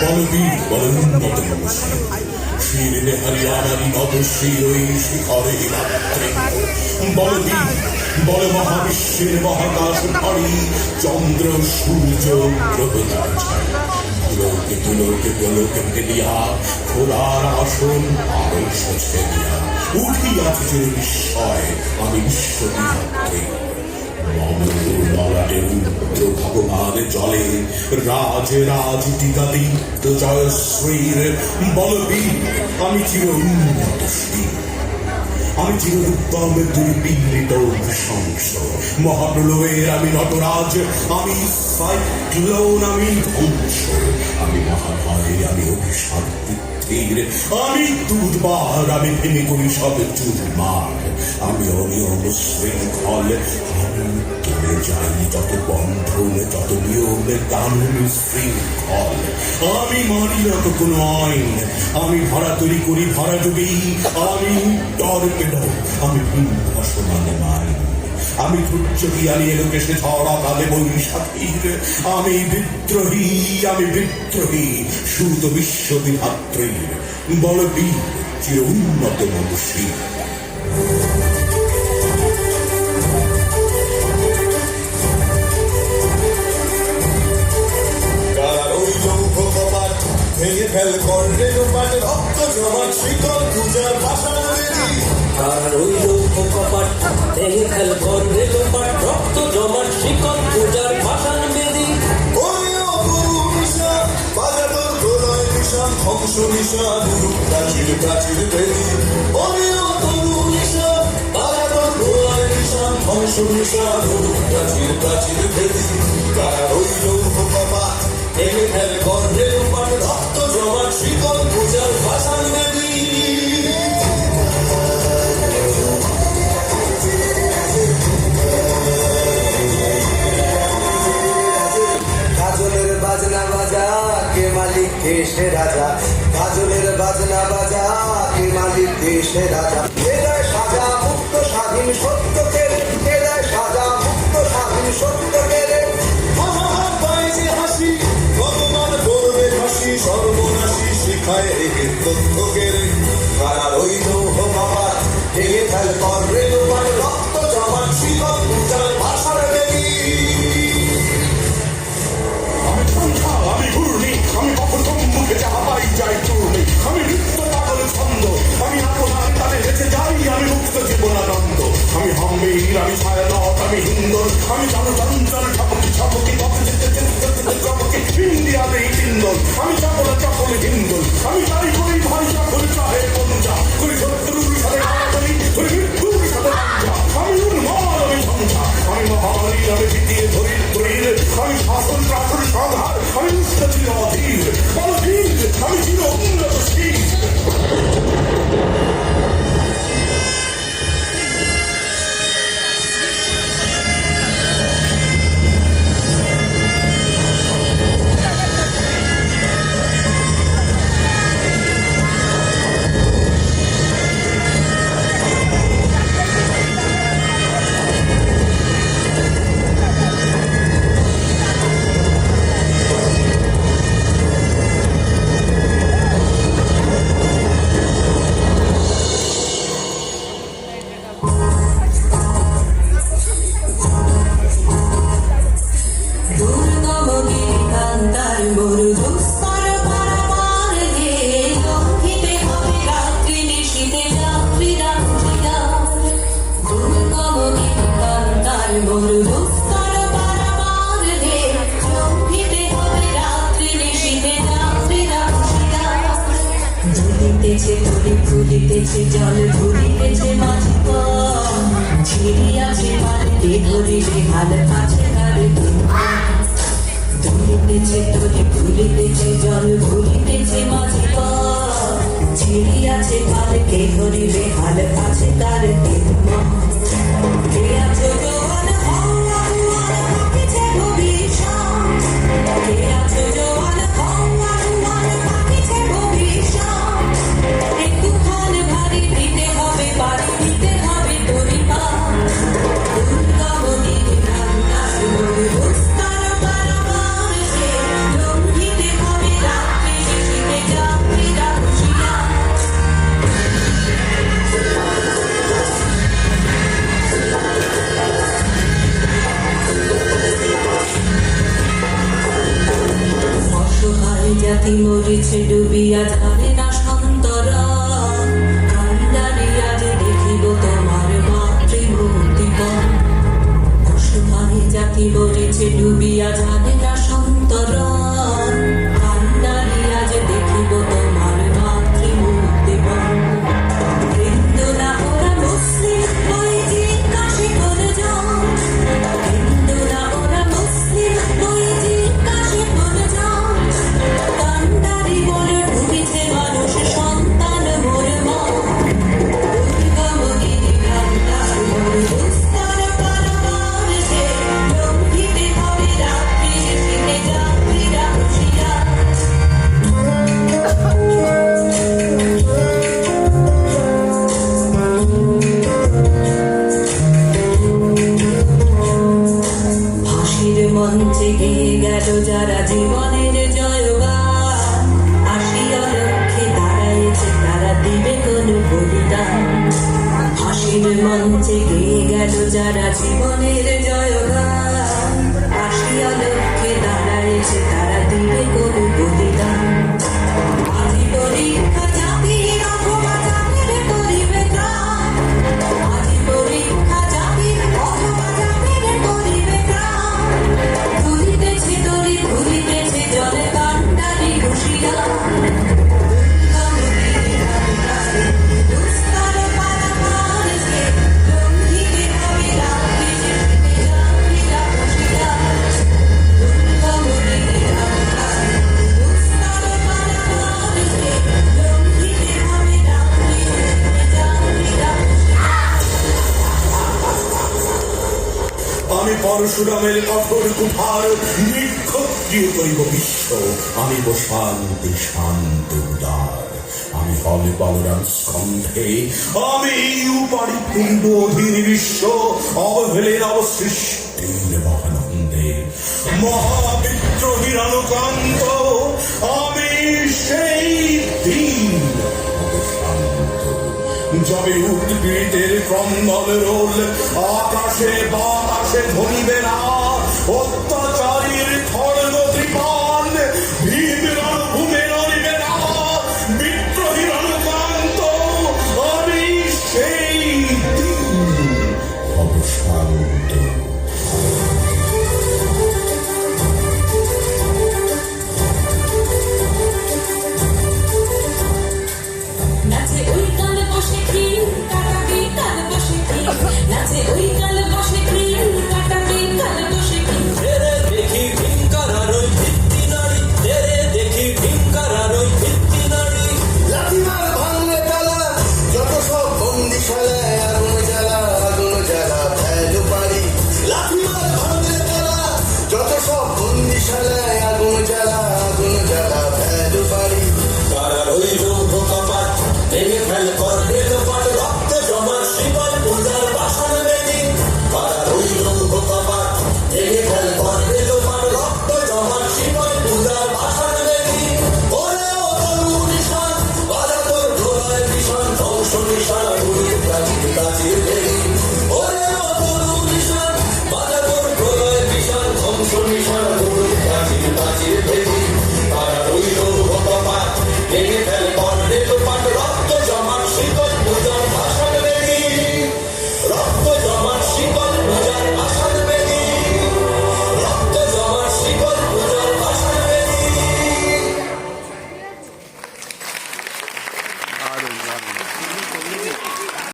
বলবীর বলোন্নত মনুষ্য শিরনে হরিয়ানারি নবশির ওই শিখরে রাত্রে বলবীর বল মহাবিশ্বের মহাকাশ ভারী চন্দ্র সূর্য গ্রহ ছায় দুলোকে দুলোকে গোলোকে ফেলিয়া খোলার আসন আরো ছেড়িয়া উঠিয়াছে যে বিস্ময় আমি বিশ্ববিধাত্রী ভগবান জলে রাজ রাজ টিকাদীপ্ত জয়শ্রীর বলবীর আমি চির উন্নত শ্রীর আমি চির উত্তম দুর্বিনীত নৃশংস মহাপ্রলয়ের আমি নটরাজ আমি সাইক্লোন আমি ধ্বংস আমি মহাভয় আমি অভিশাপ তীর আমি দুর্বার আমি ভেঙে করি সব চুরমার আমি অনিয়ম শৃঙ্খল আমি তুলে যাই যত বন্ধন যত নিয়ম কানুন শৃঙ্খল আমি মানি না তো কোনো আইন আমি ভাড়া তৈরি করি ভাড়া ডুবি আমি টর্পেডো আমি ভাসমান মাইন আমি ধৈর্যী আমি এলোকেশে ঝড়া কালে বৈশাখীর আমি বিদ্রোহী সুত বিশ্ববিধাত্রীর বলবীর চির উন্নত মনুষ্যীর ভেঙে ফেল করলে লোপাট রক্ত জমাট শীতল পূজার ভাষা আর ওই লৌহ কপাট ভেঙে ফেল করলে লোপাট রক্ত জমাট শিকল পূজার ভাষার বেদি ধ্বংস নিশা গুরু প্রাচীর প্রাচীর বেদি ধ্বংস নিশা গুরু প্রাচীর প্রাচীর বেদি কারা ওই লৌহ কপাট ভেঙে ফেল করলে লোপাট রক্ত জমাট শীতল পূজার ভাষার বেদি দেশে রাজা গাজলের বাজনা বাজা কে মালিক দেশে রাজা এদায় সাজা মুক্ত স্বাধীন সত্যকে এদায় সাজা মুক্ত স্বাধীন সত্যকে যে হাসি ভগবান করবে হাসি সর্বনাশী শিখায় রেখে তথ্যকে কারা রইল বাবার ভেঙে ফেল করবে লোপার রক্ত জমান শীতল পূজার ভাষার বেদি আমি সন্ধ্যা আমি ঘূর্ণি আমি কখন সম্মুখে যাহা পাই যাই চূর্ণি আমি নৃত্য পাগল ছন্দ আমি আপনার তালে হেঁটে যাই আমি মুক্ত জীবনানন্দ আমি হাম্বির আমি ছায়ানট আমি হিন্দর আমি জানো চঞ্চল ঠাকুকি ঠাকুকি চমকি ইন্ডিয়াতে হিন্দল আমি চাপলা চাপলে হিন্দল আমি যাই করি ভাই চাপল চাহে পঞ্চা করি শত্রুর সাথে করি করি মৃত্যুর সাথে লজ্জা আমি উন্মাদ আমি সংখ্যা আমি মহামারী আমি পিটিয়ে ধরি ধরির আমি শাসন প্রাসন সংহার আমি উচ্চ চির অধীর বলবীর আমি চির উন্নত স্থির ভুলিতেছে জল ভুলিতেছে মাঝি ছিড়িয়াছে মাটিতে ধরিলে হাল কাছে কারে ধরিতেছে তরি ভুলিতেছে জল ভুলিতেছে মাঝি ছিড়িয়াছে মালকে ধরিলে হাল কাছে কারে কে আছে জোয়ান হাওয়া পাখিছে ভবিষ্যৎ কে আছে জোয়ান হাওয়া পাখিছে ভবিষ্যৎ একটুখান ভারী দিতে হবে বাড়ি দিতে হবে তরি রাত্রি জাতি মরিছে ডুবিয়া যাবে না সন্তরণ কান্ডারি আজ দেখিব তোমার মাতৃমূর্তিগণ অসহায় জাতি মরিছে ডুবিয়া যাবে না সন্তরণ কান্ডারি আজ দেখিব তোমার মাতৃমূর্তিগণ হিন্দু না ওরা মুসলিম ওই জিজ্ঞাসি করে যাও হিন্দু না ওরা মুসলিম ওই জিজ্ঞাসি করে যাও কান্ডারি বলে ডুবিছে মানুষ সন্তান মোর মা দুর্গাময়ী কান্ডারি বলে দুস্তর পারবার সে লঙ্ঘিতে হবে রাত্রি ফিরে যাত্রীরা হুঁশিয়ার ফাঁসির মঞ্চে গিয়ে গেল যারা জীবনের জয়গান আসিয়া লক্ষ্যে দাঁড়াইছে তারা দিবে কোন বলিদান ফাঁসির মঞ্চে গিয়ে গেল যারা জীবনের জয়গান আসিয়া লক্ষ্যে দাঁড়াইছে তারা দিবে কোন বলিদান আজি পরীক্ষা জাতির অথবা জাতির করিবে ত্রাণ আজি পরীক্ষা জাতির অথবা জাতির করিবে ত্রাণ ভুলিতেছে দড়ি ভুলিতেছে জলে কান্ডারি হুঁশিয়ার দুস্তর পারাপার সে লঙ্ঘিতে হবে রাত্রি ফিরে যাত্রীরা হুঁশিয়ার দুর্গাময়ী কান্ডারি দুস্তর পারাপার সে লঙ্ঘিতে হবে রাত্রি ফিরে যাত্রীরা আমি পরশুরামের কঠোর কুঠার নিক্ষত্রিয় করিব বিশ্ব আমি শান্তি শান্ত উদার আমি হলে বলরাম স্কন্ধে আমি উপাড়ি ফিরিব অধীর বিশ্ব অবহেলের অবসৃষ্টির মহানন্দে মহাবিদ্রোহীর অনুকান্ত আমি সেই দিন শান্ত যাবে উদ্ভিদের ক্রন্দন রোল আকাশে বাতাসে ধরিবে না অত্যাচার